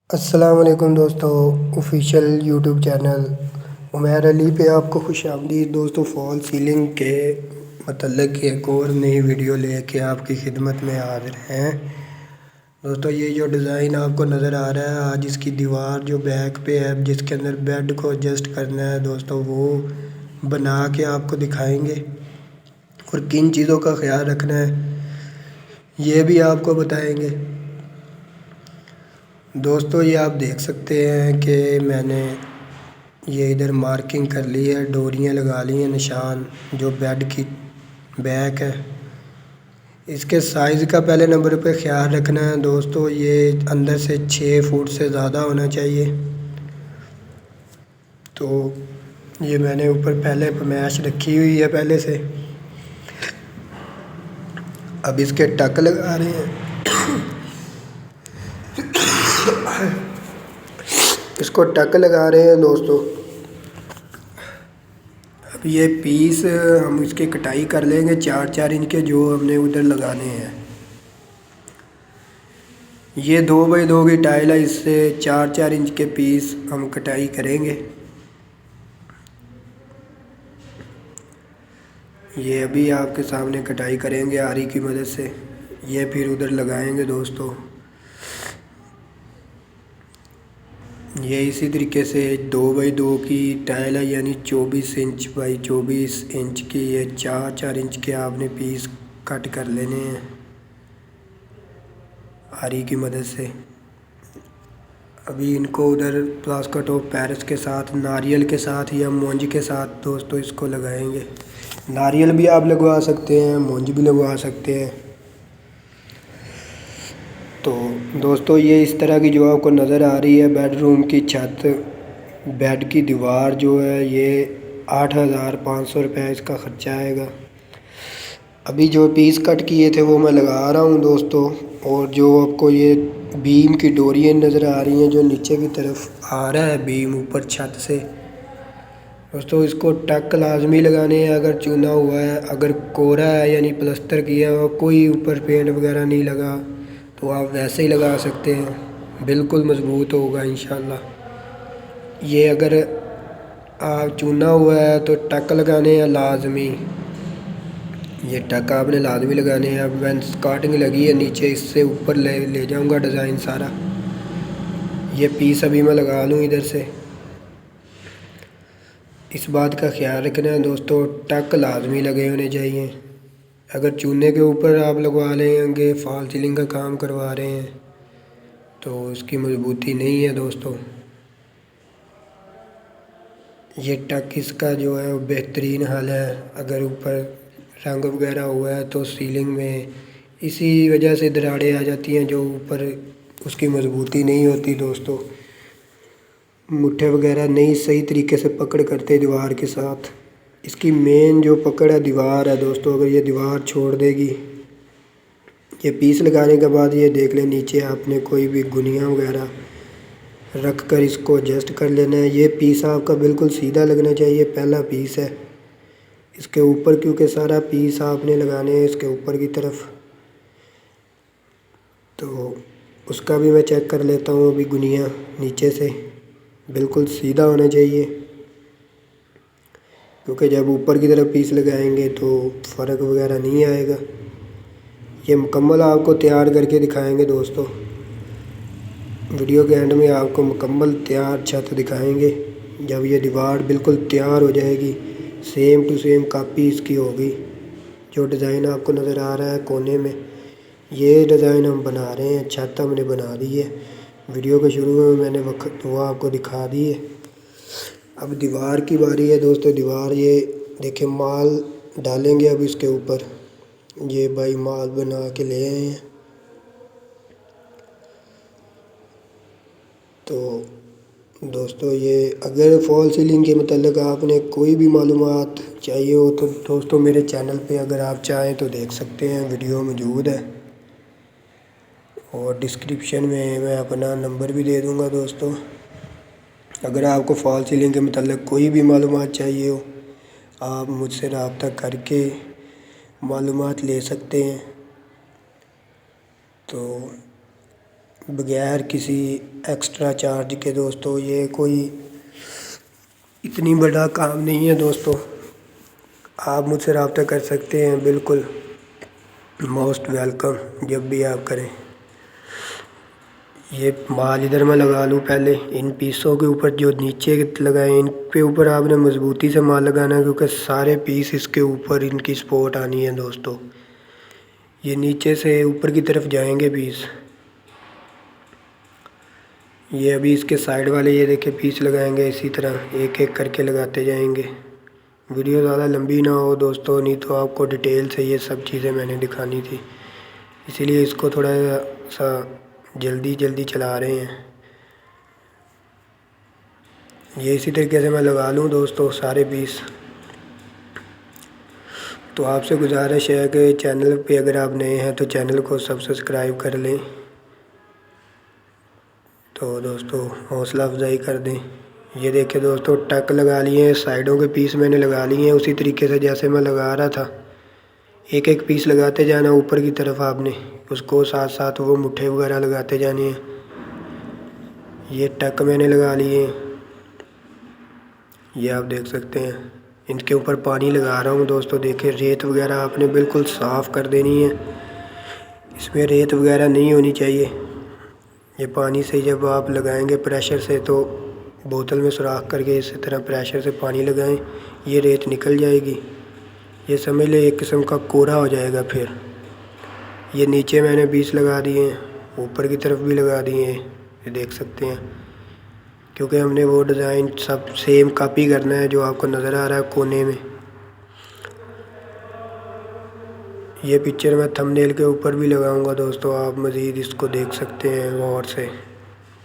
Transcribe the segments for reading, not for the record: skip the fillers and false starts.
अस्सलाम वालेकुम दोस्तों। Official YouTube channel Umair Ali पे आपको खुशामदीद दोस्तों। फॉल सीलिंग के मतलब एक और नई वीडियो लेके आपकी खिदमत में हाजिर हैं दोस्तों। ये जो डिज़ाइन आपको नज़र आ रहा है, आज इसकी दीवार जो बैक पे है जिसके अंदर बेड को एडजस्ट करना है दोस्तों, वो बना के आपको दिखाएंगे और किन चीज़ों का ख्याल रखना है ये भी आपको बताएंगे दोस्तों। ये आप देख सकते हैं कि मैंने ये इधर मार्किंग कर ली है, डोरियाँ लगा ली हैं, निशान जो बेड की बैक है। इसके साइज़ का पहले नंबर पे ख्याल रखना है दोस्तों। ये अंदर से 6 फुट से ज़्यादा होना चाहिए। तो ये मैंने ऊपर पहले फरमाइश रखी हुई है पहले से। अब इसके टक लगा रहे हैं इसको टक लगा रहे हैं दोस्तों। अब ये पीस हम इसकी कटाई कर लेंगे 4-4 इंच के, जो हमने उधर लगाने हैं। ये 2x2 की टाइल है, इससे 4-4 इंच के पीस हम कटाई करेंगे। ये अभी आपके सामने कटाई करेंगे आरी की मदद से। ये फिर उधर लगाएंगे दोस्तों। ये इसी तरीके से 2x2 की टाइल है, यानी 24 इंच बाई 24 इंच की। ये 4-4 इंच के आपने पीस कट कर लेने हैं आरी की मदद से। अभी इनको उधर प्लास्टिक ऑफ पेरिस के साथ, नारियल के साथ या मूंज के साथ दोस्तों इसको लगाएंगे। नारियल भी आप लगवा सकते हैं, मूंज भी लगवा सकते हैं। तो दोस्तों ये इस तरह की जो आपको नज़र आ रही है बेडरूम की छत, बेड की दीवार जो है, ये 8,500 रुपये इसका ख़र्चा आएगा। अभी जो पीस कट किए थे वो मैं लगा रहा हूँ दोस्तों। और जो आपको ये बीम की डोरियाँ नज़र आ रही हैं जो नीचे की तरफ आ रहा है बीम ऊपर छत से दोस्तों, इसको टक लाजमी लगाने हैं। अगर चूना हुआ है, अगर कोरा है यानी प्लस्तर किया हुआ, कोई ऊपर पेंट वगैरह नहीं लगा, तो आप वैसे ही लगा सकते हैं, बिल्कुल मज़बूत होगा इंशाल्लाह। ये अगर आप चूना हुआ है तो टक लगाने हैं लाजमी। ये टक आपने लाजमी लगाने हैं। अब मैंने स्कार्टिंग लगी है नीचे, इससे ऊपर ले जाऊंगा डिज़ाइन सारा। ये पीस अभी मैं लगा लूँ इधर से। इस बात का ख्याल रखना है दोस्तों, टक लाजमी लगे होने चाहिए। अगर चूने के ऊपर आप लगवा लेंगे, फॉल सीलिंग का काम करवा रहे हैं, तो उसकी मजबूती नहीं है दोस्तों। ये टक इसका जो है वो बेहतरीन हाल है। अगर ऊपर रंग वगैरह हुआ है तो सीलिंग में इसी वजह से दरारें आ जाती हैं, जो ऊपर उसकी मजबूती नहीं होती दोस्तों। मुट्ठे वगैरह नहीं सही तरीके से पकड़ करते दीवार के साथ। इसकी मेन जो पकड़ है दीवार है दोस्तों। अगर ये दीवार छोड़ देगी, ये पीस लगाने के बाद ये देख लें नीचे आपने कोई भी गुनिया वगैरह रख कर इसको एडजस्ट कर लेना है। ये पीस आपका बिल्कुल सीधा लगना चाहिए, पहला पीस है। इसके ऊपर क्योंकि सारा पीस आपने लगाने हैं इसके ऊपर की तरफ, तो उसका भी मैं चेक कर लेता हूँ। अभी गुनिया नीचे से बिल्कुल सीधा होना चाहिए, क्योंकि जब ऊपर की तरफ पीस लगाएंगे तो फ़र्क वगैरह नहीं आएगा। ये मुकम्मल आपको तैयार करके दिखाएंगे दोस्तों। वीडियो के एंड में आपको मुकम्मल तैयार छत दिखाएंगे। जब ये दीवार बिल्कुल तैयार हो जाएगी, सेम टू सेम कॉपी इसकी होगी। जो डिज़ाइन आपको नज़र आ रहा है कोने में, ये डिज़ाइन हम बना रहे हैं। छत हमने बना दी है, वीडियो के शुरू में मैंने वो आपको दिखा दी है। अब दीवार की बारी है दोस्तों। दीवार ये देखें, माल डालेंगे अब इसके ऊपर। ये भाई माल बना के ले आए हैं। तो दोस्तों ये अगर फॉल सीलिंग के मतलब आपने कोई भी मालूमात चाहिए हो तो दोस्तों मेरे चैनल पे अगर आप चाहें तो देख सकते हैं, वीडियो मौजूद है। और डिस्क्रिप्शन में मैं अपना नंबर भी दे दूंगा दोस्तों। अगर आपको फॉल सीलिंग के मतलब कोई भी मालूमात चाहिए हो, आप मुझसे रब्ता करके मालूमात ले सकते हैं। तो बगैर किसी एक्स्ट्रा चार्ज के दोस्तों। ये कोई इतनी बड़ा काम नहीं है दोस्तों, आप मुझसे रब्ता कर सकते हैं, बिल्कुल मोस्ट वेलकम जब भी आप करें। ये माल इधर मैं लगा लूँ पहले, इन पीसों के ऊपर जो नीचे लगाए इन पे ऊपर आपने मज़बूती से माल लगाना है, क्योंकि सारे पीस इसके ऊपर इनकी सपोर्ट आनी है दोस्तों। ये नीचे से ऊपर की तरफ जाएंगे पीस। ये अभी इसके साइड वाले ये देखे पीस लगाएंगे, इसी तरह एक एक करके लगाते जाएंगे। वीडियो ज़्यादा लंबी ना हो दोस्तों, नहीं तो आपको डिटेल से ये सब चीज़ें मैंने दिखानी थी, इसीलिए इसको थोड़ा सा जल्दी जल्दी चला रहे हैं। ये इसी तरीके से मैं लगा लूँ दोस्तों सारे पीस। तो आपसे गुजारिश है कि चैनल पे अगर आप नए हैं तो चैनल को सब्सक्राइब कर लें। तो दोस्तों हौसला अफजाई कर दें। ये देखिए दोस्तों टक लगा लिए हैं, साइडों के पीस मैंने लगा लिए हैं उसी तरीके से जैसे मैं लगा रहा था। एक एक पीस लगाते जाना ऊपर की तरफ आपने, उसको साथ साथ वो मुट्ठे वगैरह लगाते जाने हैं। ये टक मैंने लगा लिए हैं, ये आप देख सकते हैं। इनके ऊपर पानी लगा रहा हूँ दोस्तों। देखिए रेत वगैरह आपने बिल्कुल साफ़ कर देनी है, इसमें रेत वगैरह नहीं होनी चाहिए। ये पानी से जब आप लगाएंगे प्रेशर से, तो बोतल में सुराख करके इसी तरह प्रेशर से पानी लगाएं, ये रेत निकल जाएगी। ये समझ ले एक किस्म का कोरा हो जाएगा। फिर ये नीचे मैंने 20 लगा दिए हैं, ऊपर की तरफ भी लगा दिए हैं, ये देख सकते हैं। क्योंकि हमने वो डिज़ाइन सब सेम कॉपी करना है जो आपको नज़र आ रहा है कोने में। ये पिक्चर मैं थंबनेल के ऊपर भी लगाऊंगा दोस्तों, आप मज़ीद इसको देख सकते हैं गौर से।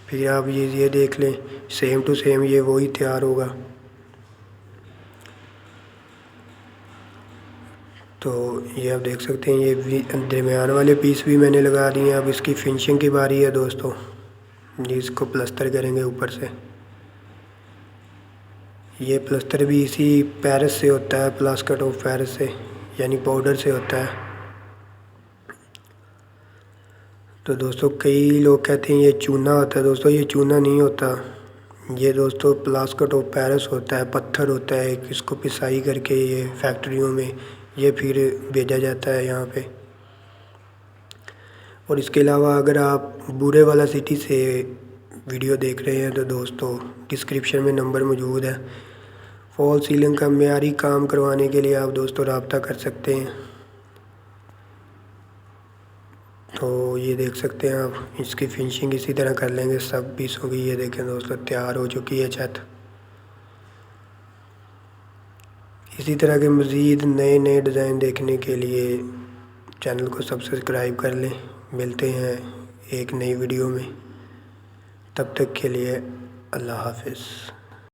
फिर आप ये देख लें, सेम टू सेम ये वही तैयार होगा। तो ये आप देख सकते हैं, ये दरमियान वाले पीस भी मैंने लगा दिए हैं। अब इसकी फिनिशिंग की बारी है दोस्तों। ये इसको प्लस्तर करेंगे ऊपर से। ये प्लस्तर भी इसी पेरिस से होता है, प्लास्टर ऑफ पेरिस से, यानी पाउडर से होता है। तो दोस्तों कई लोग कहते हैं ये चूना होता है, दोस्तों ये चूना नहीं होता। ये दोस्तों प्लास्टर ऑफ पेरिस होता है, पत्थर होता है। इसको पिसाई करके ये फैक्ट्रियों में ये फिर भेजा जाता है यहाँ पे। और इसके अलावा अगर आप बूरे वाला सिटी से वीडियो देख रहे हैं तो दोस्तों डिस्क्रिप्शन में नंबर मौजूद है। फॉल सीलिंग का मेयारी काम करवाने के लिए आप दोस्तों रब्ता कर सकते हैं। तो ये देख सकते हैं आप, इसकी फिनिशिंग इसी तरह कर लेंगे सब पीसों की। ये देखें दोस्तों तैयार हो चुकी है छत। इसी तरह के मज़ीद नए नए डिज़ाइन देखने के लिए चैनल को सब्सक्राइब कर लें। मिलते हैं एक नई वीडियो में, तब तक के लिए अल्लाह हाफ़िज़।